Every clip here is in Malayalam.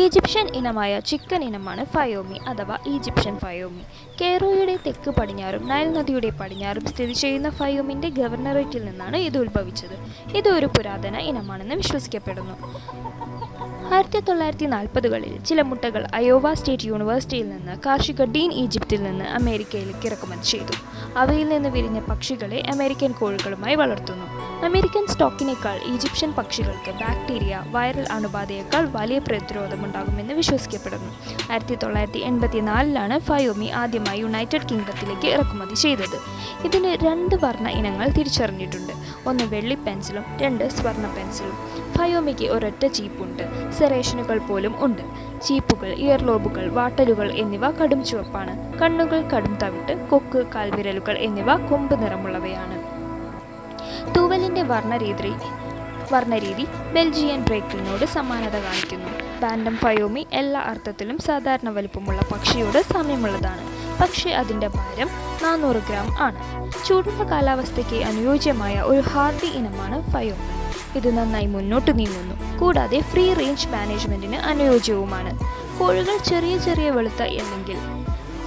ഈജിപ്ഷ്യൻ ഇനമായ ചിക്കൻ ഇനമാണ് ഫയോമി അഥവാ ഈജിപ്ഷ്യൻ ഫയോമി. കെയ്റോയുടെ തെക്ക് പടിഞ്ഞാറും നൈൽ നദിയുടെ പടിഞ്ഞാറും സ്ഥിതി ചെയ്യുന്ന ഫയോമിൻ്റെ ഗവർണറേറ്റിൽ നിന്നാണ് ഇത് ഉത്ഭവിച്ചത്. ഇത് ഒരു പുരാതന ഇനമാണെന്ന് വിശ്വസിക്കപ്പെടുന്നു. 1940കളിൽ ചില മുട്ടകൾ അയോവ സ്റ്റേറ്റ് യൂണിവേഴ്സിറ്റിയിൽ നിന്ന് കാർഷിക ഡീൻ ഈജിപ്തിൽ നിന്ന് അമേരിക്കയിലേക്ക് ഇറക്കുമതി ചെയ്തു. അവയിൽ നിന്ന് വിരിഞ്ഞ പക്ഷികളെ അമേരിക്കൻ കോഴികളുമായി വളർത്തുന്നു. അമേരിക്കൻ സ്റ്റോക്കിനേക്കാൾ ഈജിപ്ഷ്യൻ പക്ഷികൾക്ക് ബാക്ടീരിയ, വൈറൽ അണുബാധയേക്കാൾ വലിയ പ്രതിരോധമുണ്ടാകുമെന്ന് വിശ്വസിക്കപ്പെടുന്നു. 1984ലാണ് ഫയോമി ആദ്യമായി യുണൈറ്റഡ് കിങ്ഡത്തിലേക്ക് ഇറക്കുമതി ചെയ്തത്. ഇതിന് 2 വർണ്ണ ഇനങ്ങൾ തിരിച്ചറിഞ്ഞിട്ടുണ്ട്. ഒന്ന് വെള്ളി പെൻസിലും 2 സ്വർണ്ണ പെൻസിലും. ഫയോമിക്ക് ഒരൊറ്റ ചീപ്പുണ്ട്. സെറേഷനുകൾ പോലും ഉണ്ട്. ചീപ്പുകൾ, ഇയർലോബുകൾ, വാട്ടലുകൾ എന്നിവ കടും ചുവപ്പാണ്. കണ്ണുകൾ കടും തവിട്ട്, കൊക്ക്, കാൽവിരലുകൾ എന്നിവ കൊമ്പ് നിറമുള്ളവയാണ്. തൂവലിൻ്റെ വർണ്ണരീതി ബെൽജിയൻ ബ്രേക്കിളിനോട് സമാനത കാണിക്കുന്നു. ബാൻഡം ഫയോമി എല്ലാ അർത്ഥത്തിലും സാധാരണ വലിപ്പമുള്ള പക്ഷിയോട് സാമ്യമുള്ളതാണ്. പക്ഷേ അതിൻ്റെ ഭാരം 400 ഗ്രാം ആണ്. ചൂടുള്ള കാലാവസ്ഥയ്ക്ക് അനുയോജ്യമായ ഒരു ഹാർഡി ഇനമാണ് ഫയോമി. ഇത് നന്നായി മുന്നോട്ട് നീങ്ങുന്നു. കൂടാതെ ഫ്രീ റേഞ്ച് മാനേജ്മെൻറ്റിന് അനുയോജ്യവുമാണ്. കോഴികൾ ചെറിയ ചെറിയ വെളുത്ത അല്ലെങ്കിൽ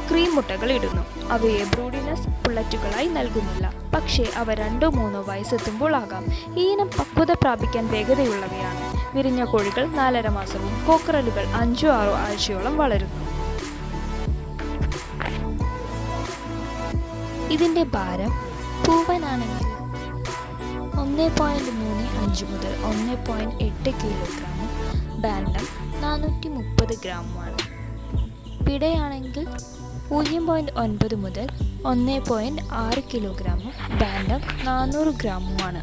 ക്രീം മുട്ടകൾ ഇടുന്നു. അവയെ ബ്രൂഡിനസ് പുള്ളറ്റുകളായി നൽകുന്നില്ല. പക്ഷേ അവ 2-3 വയസ്സെത്തുമ്പോൾ ആകാം. ഈ ഇനം പക്വത പ്രാപിക്കാൻ വേഗതയുള്ളവയാണ്. വിരിഞ്ഞ കോഴികൾ 4.5 മാസവും കോക്കറലുകൾ 5-6 ആഴ്ചയോളം വളരുന്നു. ഇതിൻ്റെ ഭാരം പൂവനാണെങ്കിൽ 1.35 മുതൽ 1.8 കിലോഗ്രാമും ബാൻഡം 430 ഗ്രാമുമാണ്. പിടയാണെങ്കിൽ 0.9 മുതൽ 1.6 കിലോഗ്രാമും ബാൻഡം 400 ഗ്രാമുമാണ്.